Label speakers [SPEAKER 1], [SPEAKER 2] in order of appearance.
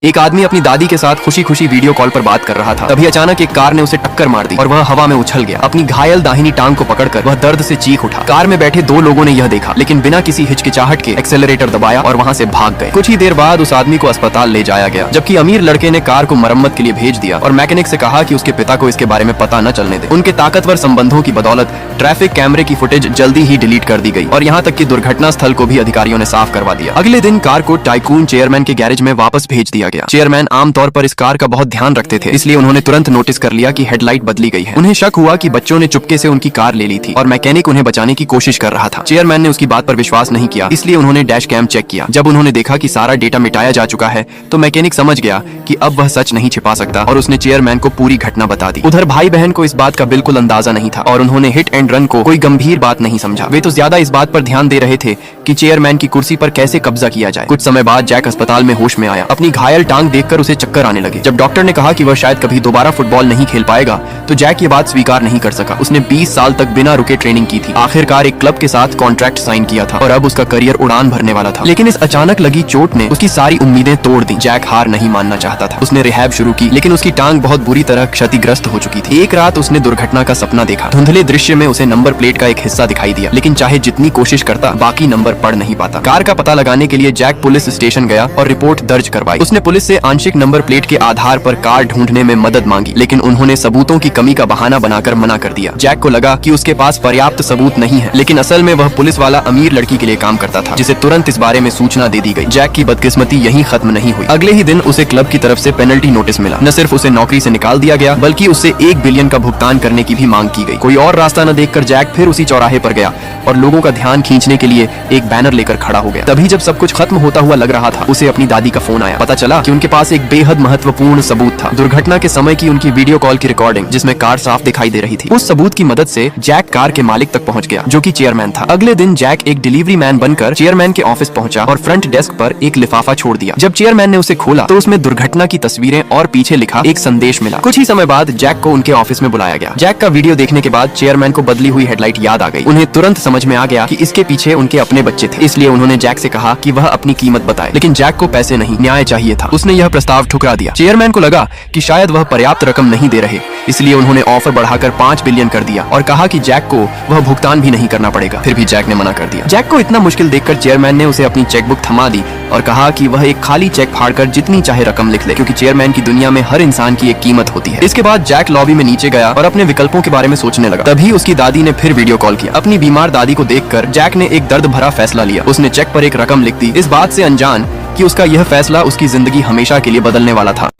[SPEAKER 1] एक आदमी अपनी दादी के साथ खुशी खुशी वीडियो कॉल पर बात कर रहा था। तभी अचानक एक कार ने उसे टक्कर मार दी और वह हवा में उछल गया। अपनी घायल दाहिनी टांग को पकड़कर वह दर्द से चीख उठा। कार में बैठे दो लोगों ने यह देखा, लेकिन बिना किसी हिचकिचाहट के एक्सेलरेटर दबाया और वहां से भाग गए। कुछ ही देर बाद उस आदमी को अस्पताल ले जाया गया, जबकि अमीर लड़के ने कार को मरम्मत के लिए भेज दिया और मैकेनिक से कहा कि उसके पिता को इसके बारे में पता न चलने दे। उनके ताकतवर संबंधों की बदौलत ट्रैफिक कैमरे की फुटेज जल्दी ही डिलीट कर दी गई और यहाँ तक कि दुर्घटना स्थल को भी अधिकारियों ने साफ करवा दिया। अगले दिन कार को टाइकून चेयरमैन के गैरेज में वापस भेज दिया गया। चेयरमैन आमतौर पर इस कार का बहुत ध्यान रखते थे, इसलिए उन्होंने तुरंत नोटिस कर लिया कि हेडलाइट बदली गई है। उन्हें शक हुआ कि बच्चों ने चुपके से उनकी कार ले ली थी और मैकेनिक उन्हें बचाने की कोशिश कर रहा था। चेयरमैन ने उसकी बात पर विश्वास नहीं किया, इसलिए उन्होंने डैश कैम चेक किया। जब उन्होंने देखा कि सारा डेटा मिटाया जा चुका है तो मैकेनिक समझ गया कि अब वह सच नहीं छिपा सकता और उसने चेयरमैन को पूरी घटना बता दी। उधर भाई बहन को इस बात का बिल्कुल अंदाजा नहीं था और उन्होंने हिट एंड रन को कोई गंभीर बात नहीं समझा। वे तो ज्यादा इस बात पर ध्यान दे रहे थे कि चेयरमैन की कुर्सी पर कैसे कब्जा किया जाए। कुछ समय बाद जैक अस्पताल में होश में आया। अपनी घायल टांग देखकर उसे चक्कर आने लगे। जब डॉक्टर ने कहा कि वह शायद कभी दोबारा फुटबॉल नहीं खेल पाएगा तो जैक ये बात स्वीकार नहीं कर सका। उसने 20 साल तक बिना रुके ट्रेनिंग की थी, आखिरकार एक क्लब के साथ कॉन्ट्रैक्ट साइन किया था और अब उसका करियर उड़ान भरने वाला था। लेकिन इस अचानक लगी चोट ने उसकी सारी उम्मीदें तोड़ दी। जैक हार नहीं मानना चाहता था। उसने रिहैब शुरू की, लेकिन उसकी टांग बहुत बुरी तरह क्षतिग्रस्त हो चुकी थी। एक रात उसने दुर्घटना का सपना देखा। धुंधले दृश्य में उसे नंबर प्लेट का एक हिस्सा दिखाई दिया, लेकिन चाहे जितनी कोशिश करता बाकी नंबर पढ़ नहीं पाता। कार का पता लगाने के लिए जैक पुलिस स्टेशन गया और रिपोर्ट दर्ज करवाई। उसने पुलिस से आंशिक नंबर प्लेट के आधार पर कार ढूंढने में मदद मांगी, लेकिन उन्होंने सबूतों की कमी का बहाना बनाकर मना कर दिया। जैक को लगा कि उसके पास पर्याप्त सबूत नहीं है, लेकिन असल में वह पुलिस वाला अमीर लड़की के लिए काम करता था, जिसे तुरंत इस बारे में सूचना दे दी गई। जैक की बदकिस्मती यहीं खत्म नहीं हुई। अगले ही दिन उसे क्लब की तरफ से पेनल्टी नोटिस मिला। न सिर्फ उसे नौकरी से निकाल दिया गया, बल्कि उससे 1 बिलियन का भुगतान करने की भी मांग की गई। कोई और रास्ता न देखकर जैक फिर उसी चौराहे पर गया और लोगों का ध्यान खींचने के लिए एक बैनर लेकर खड़ा हो गया। तभी जब सब कुछ खत्म होता हुआ लग रहा था, उसे अपनी दादी का फोन आया। पता चला कि उनके पास एक बेहद महत्वपूर्ण सबूत था, दुर्घटना के समय की उनकी वीडियो कॉल की रिकॉर्डिंग, जिसमें कार साफ दिखाई दे रही थी। उस सबूत की मदद से जैक कार के मालिक तक पहुंच गया, जो कि चेयरमैन था। अगले दिन जैक एक डिलीवरी मैन बनकर चेयरमैन के ऑफिस पहुंचा और फ्रंट डेस्क पर एक लिफाफा छोड़ दिया। जब चेयरमैन ने उसे खोला तो उसमें दुर्घटना की तस्वीरें और पीछे लिखा एक संदेश मिला। कुछ ही समय बाद जैक को उनके ऑफिस में बुलाया गया। जैक का वीडियो देखने के बाद चेयरमैन को बदली हुई हेडलाइट याद आ गई। उन्हें तुरंत समझ में आ गया कि इसके पीछे उनके अपने बच्चे थे, इसलिए उन्होंने जैक से कहा कि वह अपनी कीमत बताए। लेकिन जैक को पैसे नहीं, न्याय चाहिए था। उसने यह प्रस्ताव ठुकरा दिया। चेयरमैन को लगा कि शायद वह पर्याप्त रकम नहीं दे रहे, इसलिए उन्होंने ऑफर बढ़ाकर 5 बिलियन कर दिया और कहा कि जैक को वह भुगतान भी नहीं करना पड़ेगा। फिर भी जैक ने मना कर दिया। जैक को इतना मुश्किल देखकर चेयरमैन ने उसे अपनी चेकबुक थमा दी और कहा कि वह एक खाली चेक फाड़कर जितनी चाहे रकम लिख ले, क्योंकि चेयरमैन की दुनिया में हर इंसान की एक कीमत होती है। इसके बाद जैक लॉबी में नीचे गया और अपने विकल्पों के बारे में सोचने लगा। तभी उसकी दादी ने फिर वीडियो कॉल किया। अपनी बीमार दादी को देखकर जैक ने एक दर्द भरा फैसला लिया। उसने चेक पर एक रकम लिख दी, इस बात से अनजान कि उसका यह फैसला उसकी जिंदगी हमेशा के लिए बदलने वाला था।